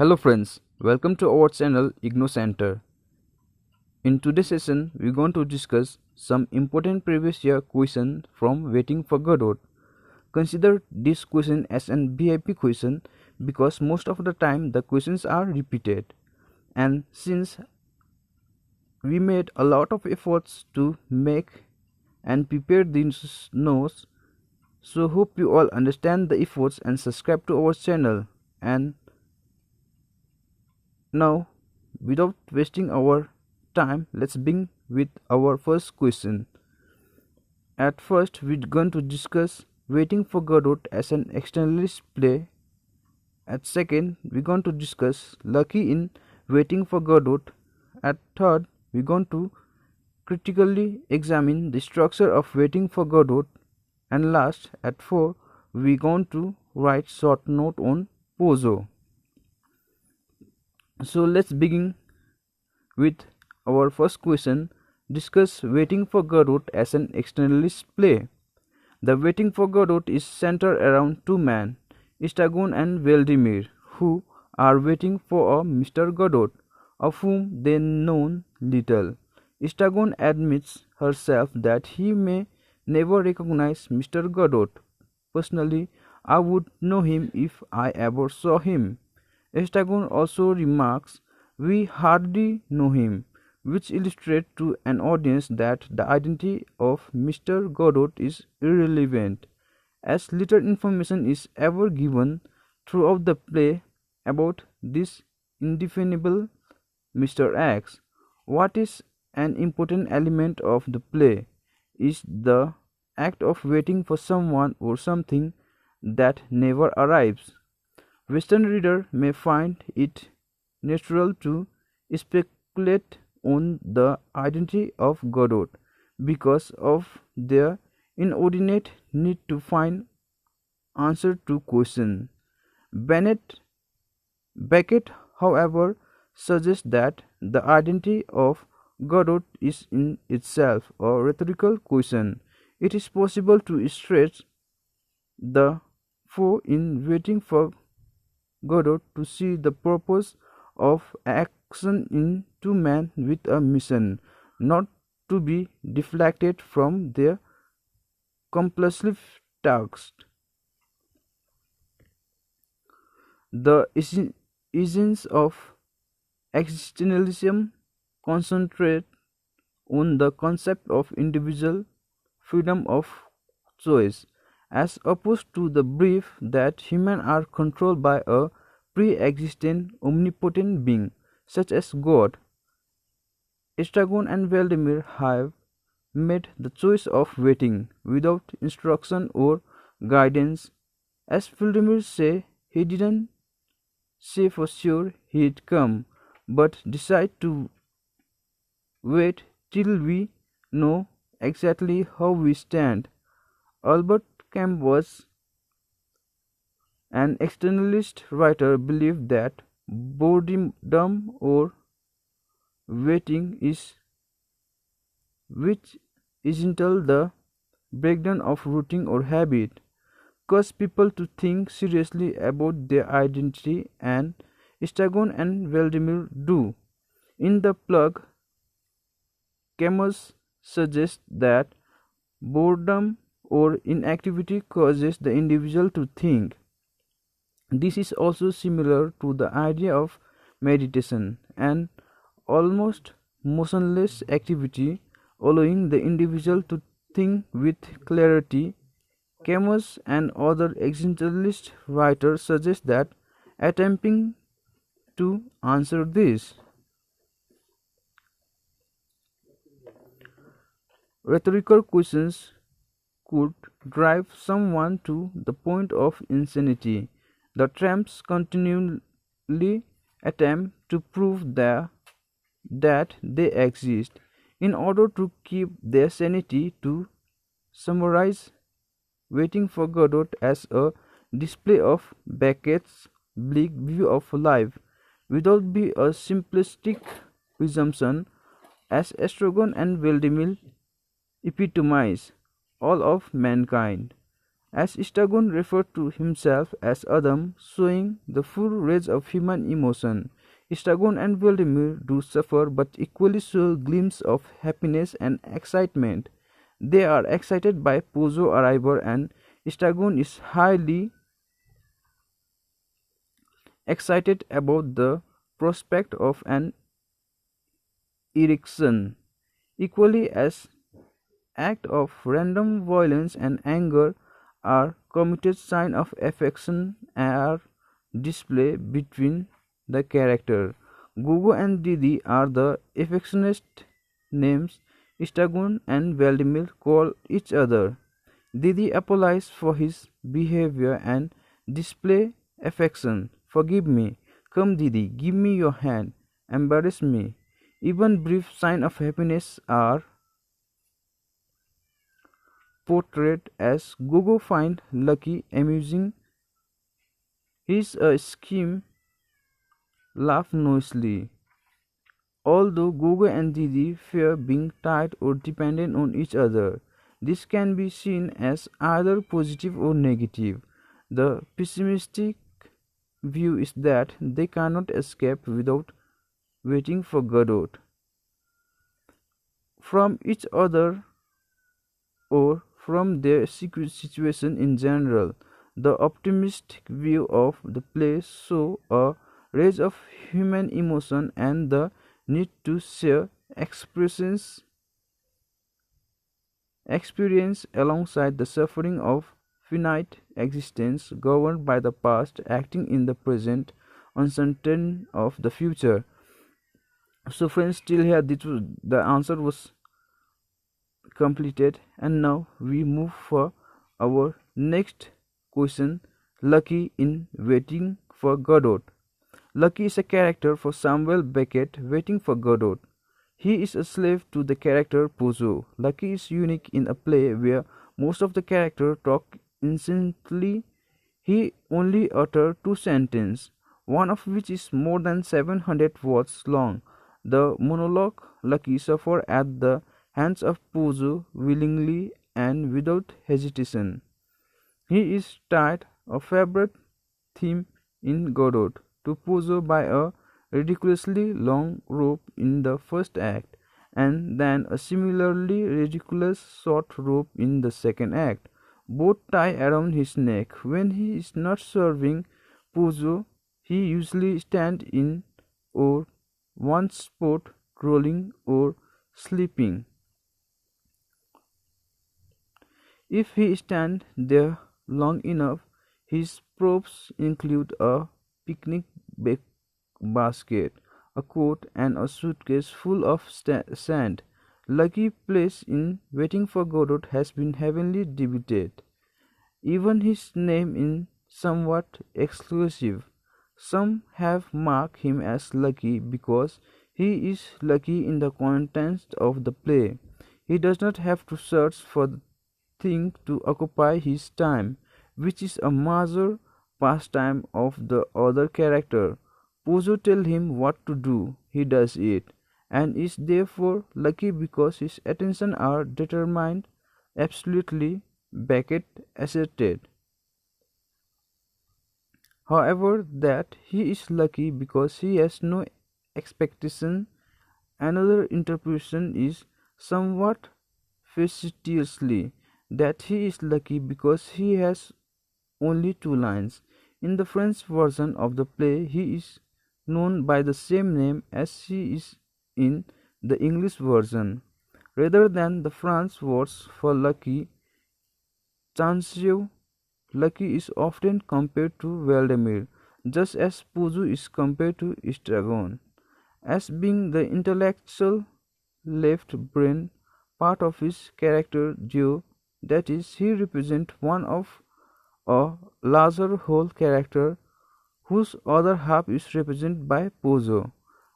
Hello friends, welcome to our channel Igno Center. In today's session, we're going to discuss some important previous year question from Waiting for Godot. Consider this question as an VIP question because most of the time the questions are repeated. And since we made a lot of efforts to make and prepare these notes, so hope you all understand the efforts and subscribe to our channel. And now, without wasting our time, let's begin with our first question. At first, we're going to discuss Waiting for Godot as an externalist play. At second, we're going to discuss Lucky in Waiting for Godot. At third, we're going to critically examine the structure of Waiting for Godot. And last, at four, we're going to write short note on Pozzo. So let's begin with our first question. Discuss Waiting for Godot as an externalist play. The Waiting for Godot is centered around two men, Istagon and Valdemir, who are waiting for a Mr. Godot, of whom they know little. Istagon admits herself that he may never recognize Mr. Godot. Personally, I would know him if I ever saw him. Estagon also remarks, "We hardly know him," which illustrates to an audience that the identity of Mr. Godot is irrelevant, as little information is ever given throughout the play about this indefinable Mr. X. What is an important element of the play is the act of waiting for someone or something that never arrives. Western reader may find it natural to speculate on the identity of Godot because of their inordinate need to find answer to question. Beckett, however, suggests that the identity of Godot is in itself a rhetorical question. It is possible to stretch the foe in Waiting for Godot to see the purpose of action in two men with a mission, not to be deflected from their compulsive task. The essence of existentialism concentrate on the concept of individual freedom of choice, as opposed to the belief that humans are controlled by a pre-existent omnipotent being, such as God. Estragon and Valdemir have made the choice of waiting without instruction or guidance. As Valdemir say, he didn't say for sure he'd come, but decide to wait till we know exactly how we stand. Albert Camus was an externalist writer believed that boredom or waiting is which isn't the breakdown of routine or habit, cause people to think seriously about their identity, and Stagon and Valdemir do. In the plug, Camus suggests that boredom or inactivity causes the individual to think. This is also similar to the idea of meditation, an almost motionless activity allowing the individual to think with clarity. Camus and other existentialist writers suggest that attempting to answer this rhetorical questions could drive someone to the point of insanity. The tramps continually attempt to prove that they exist in order to keep their sanity. To summarize, Waiting for Godot as a display of Beckett's bleak view of life without be a simplistic presumption, as Estragon and Valdemir epitomize all of mankind. as Stragon referred to himself as Adam, showing the full range of human emotion. Stragon and Vladimir do suffer but equally show glimpses of happiness and excitement. They are excited by Pozzo arrival and Stragon is highly excited about the prospect of an erection. Equally as acts of random violence and anger are committed signs of affection are displayed between the character. Gogo and Didi are the affectionate names Stagun and Vladimir call each other. Didi apologizes for his behavior and display affection. Forgive me. Come Didi, give me your hand. Embrace me. Even brief signs of happiness are portrayed as Gogo find Lucky amusing. His a scheme laugh noisily. Although Gogo and Didi fear being tied or dependent on each other, this can be seen as either positive or negative. The pessimistic view is that they cannot escape without waiting for Godot from each other or from their secret situation in general. The optimistic view of the play shows a range of human emotion and the need to share experience alongside the suffering of finite existence governed by the past, acting in the present, uncertain of the future. So friends, still here the answer was completed, and now we move for our next question. Lucky in Waiting for Godot. Lucky is a character for Samuel Beckett Waiting for Godot. He is a slave to the character Pozzo. Lucky is unique in a play where most of the characters talk instantly. He only utters two sentences, one of which is more than 700 words long. The monologue Lucky suffered at the hands of Pozzo willingly and without hesitation. He is tied, a favorite theme in Godot, to Pozzo by a ridiculously long rope in the first act, and then a similarly ridiculous short rope in the second act, both tied around his neck. When he is not serving Pozzo, he usually stands in or one spot, rolling or sleeping. If he stands there long enough, his props include a picnic basket, a coat, and a suitcase full of sand. Lucky place in Waiting for Godot has been heavily debated. Even his name is somewhat exclusive. Some have marked him as lucky because he is lucky in the context of the play. He does not have to search for the thing to occupy his time, which is a major pastime of the other character. Pozzo tells him what to do, he does it, and is therefore lucky because his attention are determined absolutely, Beckett asserted. However, that he is lucky because he has no expectation. Another interpretation is somewhat facetiously that he is lucky because he has only two lines. In the French version of the play, he is known by the same name as he is in the English version. Rather than the French words for lucky, chanceux, lucky is often compared to Vladimir, just as Pozzo is compared to Stragon, as being the intellectual left brain part of his character Joe, that is, he represents one of a larger whole character whose other half is represented by Pozzo.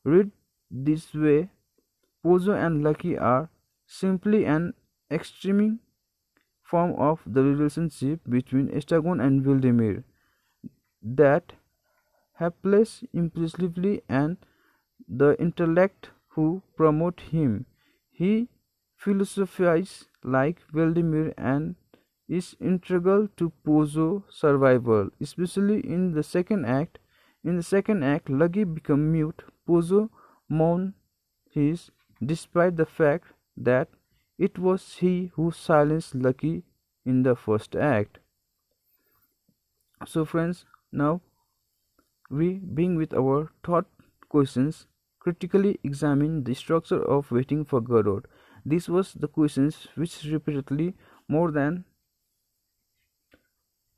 Read this way, Pozzo and Lucky are simply an extreme form of the relationship between Estragon and Vladimir that happens impulsively and the intellect who promote him. He philosophizes like Vladimir and is integral to Pozzo's survival, especially in the second act. In the second act, Lucky becomes mute. Pozzo mourns his, despite the fact that it was he who silenced Lucky in the first act. So, friends, now we begin with our thought questions. Critically examine the structure of Waiting for Godot. This was the questions which repeatedly more than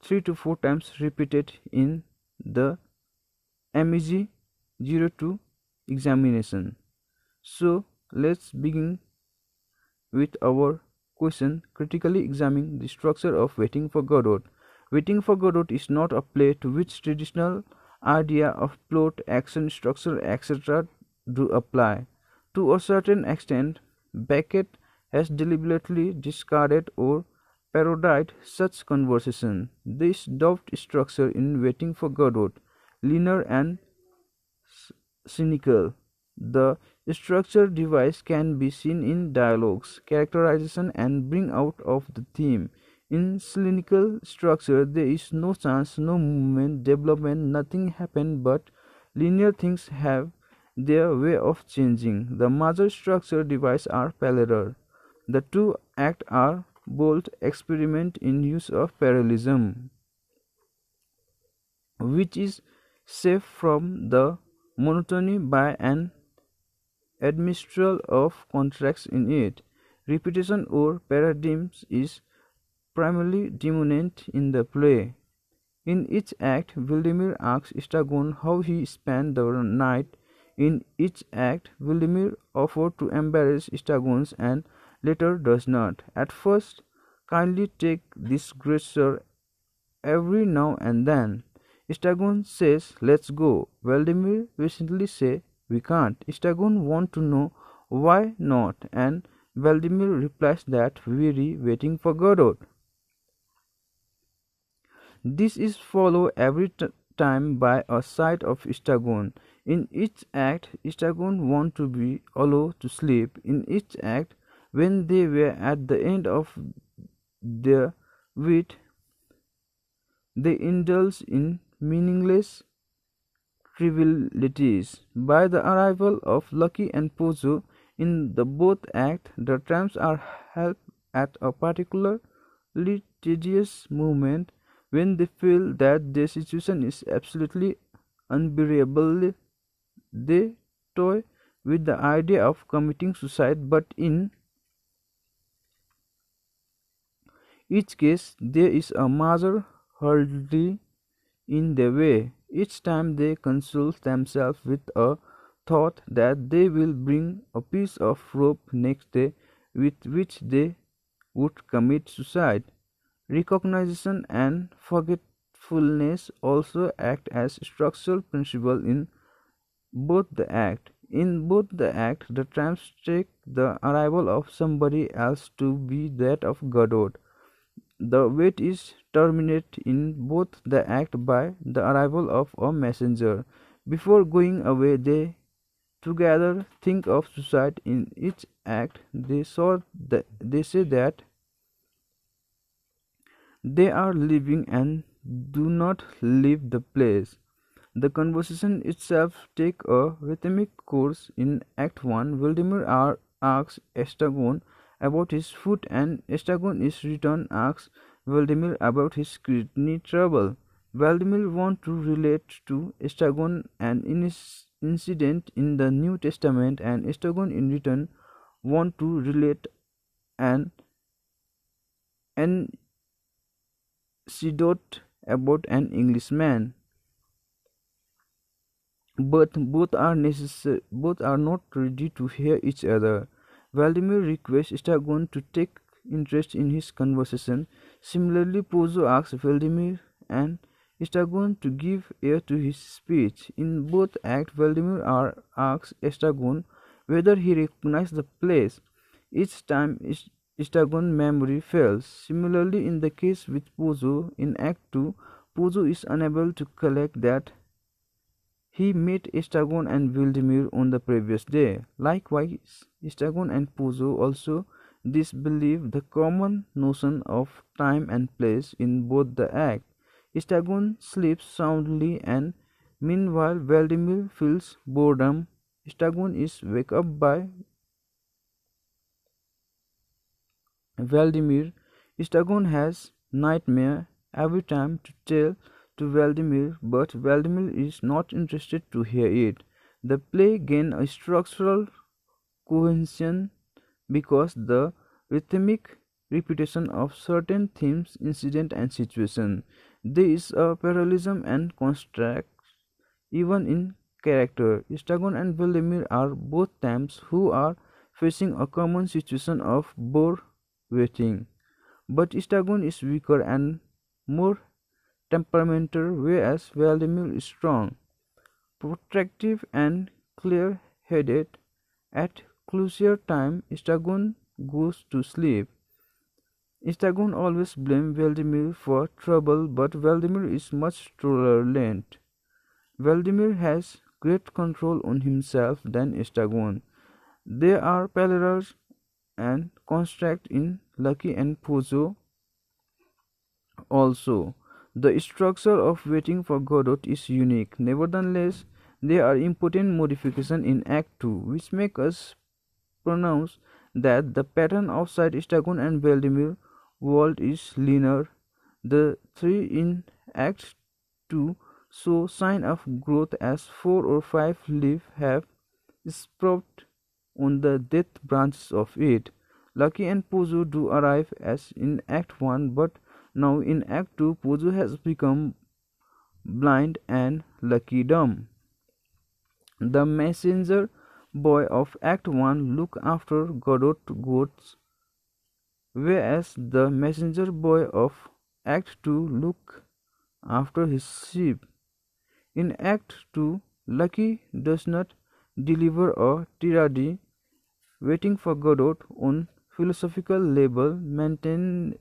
3 to 4 times repeated in the MEG 02 examination. So let's begin with our question. Critically examine the structure of Waiting for Godot. Waiting for Godot is not a play to which traditional idea of plot, action, structure, etc. do apply. To a certain extent, Beckett has deliberately discarded or parodied such conversation. This daubed structure in Waiting for Godot, linear and cynical. The structure device can be seen in dialogues, characterization, and bring out of the theme. In cynical structure, there is no chance, no movement, development, nothing happen, but linear things have their way of changing. The major structure device are parallel. The two acts are bold experiment in use of parallelism, which is safe from the monotony by an admixture of contrasts in it. Repetition or paradigms is primarily dominant in the play. In each act, Vladimir asks Stragon how he spent the night. In each act, Vladimir offers to embarrass Stragon and later does not. At first, kindly take this great sir every now and then. Stragon says, let's go. Vladimir recently says, we can't. Stragon wants to know why not, and Vladimir replies that weary waiting for Godot. This is followed every time by a sight of Stragon. In each act, Stragon wants to be allowed to sleep. In each act, when they were at the end of their wit, they indulge in meaningless trivialities. By the arrival of Lucky and Pozzo in the both acts, the tramps are helped at a particularly tedious moment when they feel that their situation is absolutely unbearable. They toy with the idea of committing suicide, but in each case there is a major hurdle in their way. Each time they console themselves with a thought that they will bring a piece of rope next day with which they would commit suicide. Recognition and forgetfulness also act as structural principle in both the act. In both the act, the tramps take the arrival of somebody else to be that of Godot. The wait is terminated in both the act by the arrival of a messenger. Before going away, they together think of suicide. In each act, they say that they are leaving and do not leave the place. The conversation itself takes a rhythmic course. In Act 1, Vladimir asks Estragon about his food, and Estragon is return asks Vladimir about his kidney trouble. Vladimir wants to relate to Estragon an incident in the New Testament, and Estragon in return wants to relate an anecdote about an Englishman. But both are not ready to hear each other. Vladimir requests Stragon to take interest in his conversation. Similarly, Pozzo asks Vladimir and Stragon to give ear to his speech. In both acts, Vladimir asks Stragon whether he recognizes the place. Each time Stragon's memory fails. Similarly, in the case with Pozzo, in Act 2, Pozzo is unable to collect that he met Estragon and Vladimir on the previous day. Likewise, Estragon and Pozzo also This belief the common notion of time and place in both the act. Stagon sleeps soundly and meanwhile Vladimir feels boredom. Stagon is wake up by Vladimir. Stagon has nightmare every time to tell to Vladimir, but Vladimir is not interested to hear it. The play gains a structural cohesion because the rhythmic repetition of certain themes, incident, and situation. There is a parallelism and contrast even in character. Stagon and Vladimir are both Thames who are facing a common situation of bore waiting. But Stagon is weaker and more temperamental, whereas Vladimir is strong, protective, and clear headed. At crucial time, Stagon goes to sleep. Stagon always blames Vladimir for trouble, but Vladimir is much tolerant. Vladimir has great control on himself than Stagon. There are parallels and contrast in Lucky and Pozzo also. The structure of Waiting for Godot is unique. Nevertheless, there are important modifications in Act 2 which make us pronounce that the pattern outside Stagon and Vladimir world is linear. The three in Act 2 show sign of growth as 4 or 5 leaves have sprout on the dead branches of it. Lucky and Pozzo do arrive as in Act 1, but now in Act 2 Pozzo has become blind and Lucky dumb. The messenger boy of Act 1 look after Godot goats, whereas the messenger boy of Act 2 look after his sheep. In Act 2, Lucky does not deliver a tirade. Waiting for Godot on philosophical level maintain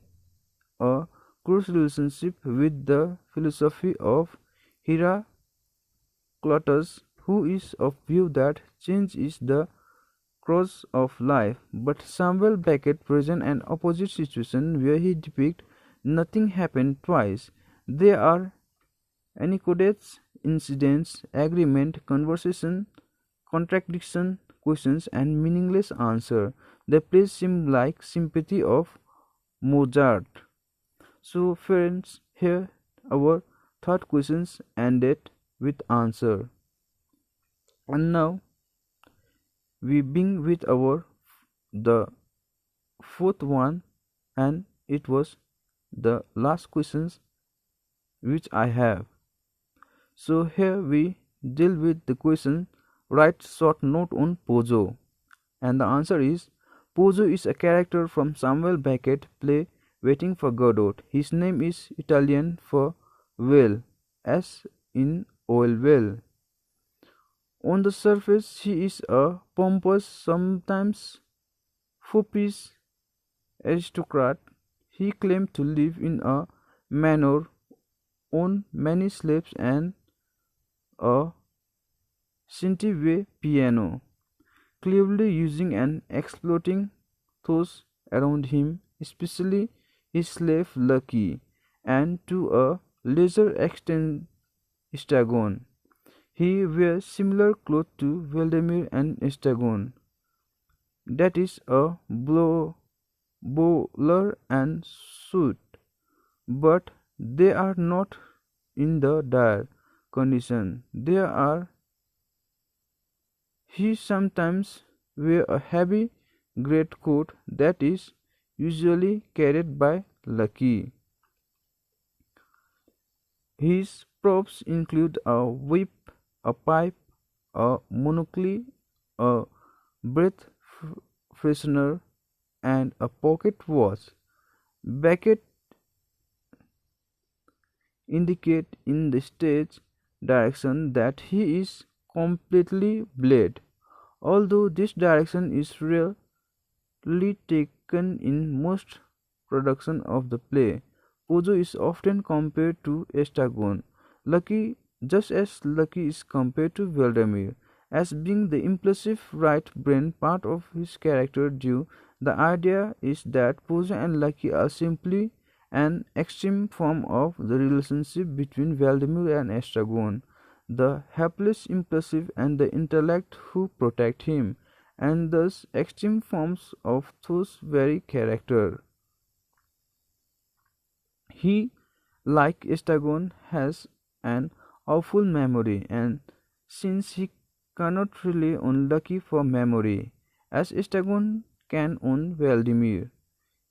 a close relationship with the philosophy of Heraclitus, who is of view that change is the cause of life. But Samuel Beckett presents an opposite situation where he depicts nothing happened twice. There are anecdotes, incidents, agreement, conversation, contradiction, questions, and meaningless answer. The play seems like sympathy of Mozart. So friends, here our third questions ended with answer. And now we begin with the fourth one, and it was the last questions which I have. So here we deal with the question, write short note on Pozzo, and the answer is Pozzo is a character from Samuel Beckett play Waiting for Godot. His name is Italian for whale, as in oil well. On the surface he is a pompous, sometimes foppish aristocrat. He claimed to live in a manor, own many slaves, and a Synthwave piano, cleverly using and exploiting those around him, especially his slave Lucky, and to a lesser extent Stagon. He wears similar clothes to Vladimir and Stagon, that is a bowler and suit, but they are not in the dire condition. He sometimes wears a heavy greatcoat that is usually carried by Lucky. His props include a whip, a pipe, a monocle, a breath freshener, and a pocket watch. Beckett indicate in the stage direction that he is completely blade, although this direction is rarely taken in most production of the play. Pozzo is often compared to Estragon, Lucky, just as Lucky is compared to Vladimir, as being the impulsive right brain part of his character due The idea is that Pozzo and Lucky are simply an extreme form of the relationship between Vladimir and Estragon, the helpless, impulsive, and the intellect who protect him, and thus extreme forms of those very character. He, like Estragon, has an awful memory, and since he cannot rely on Lucky for memory, as Estragon can on Vladimir,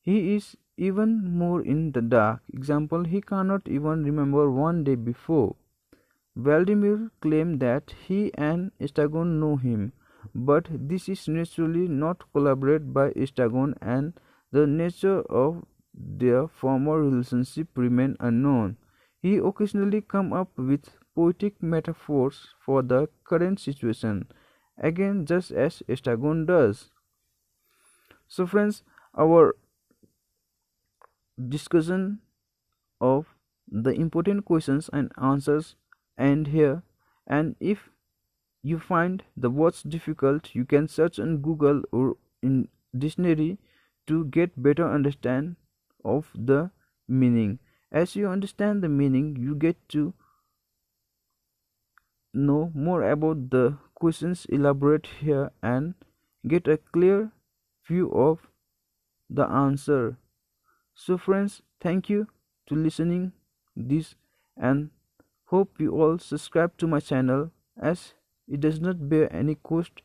he is even more in the dark. Example, he cannot even remember one day before. Vladimir claimed that he and Estragon know him, but this is naturally not collaborated by Estragon, and the nature of their former relationship remain unknown. He occasionally come up with poetic metaphors for the current situation, again just as Estragon does. So friends, our discussion of the important questions and answers end here, and if you find the words difficult, you can search on Google or in dictionary to get better understand of the meaning. As you understand the meaning, you get to know more about the questions elaborate here and get a clear view of the answer. So friends, thank you to listening this, and hope you all subscribe to my channel as it does not bear any cost,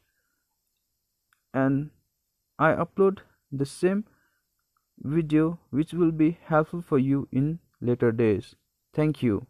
and I upload the same video which will be helpful for you in later days. Thank you.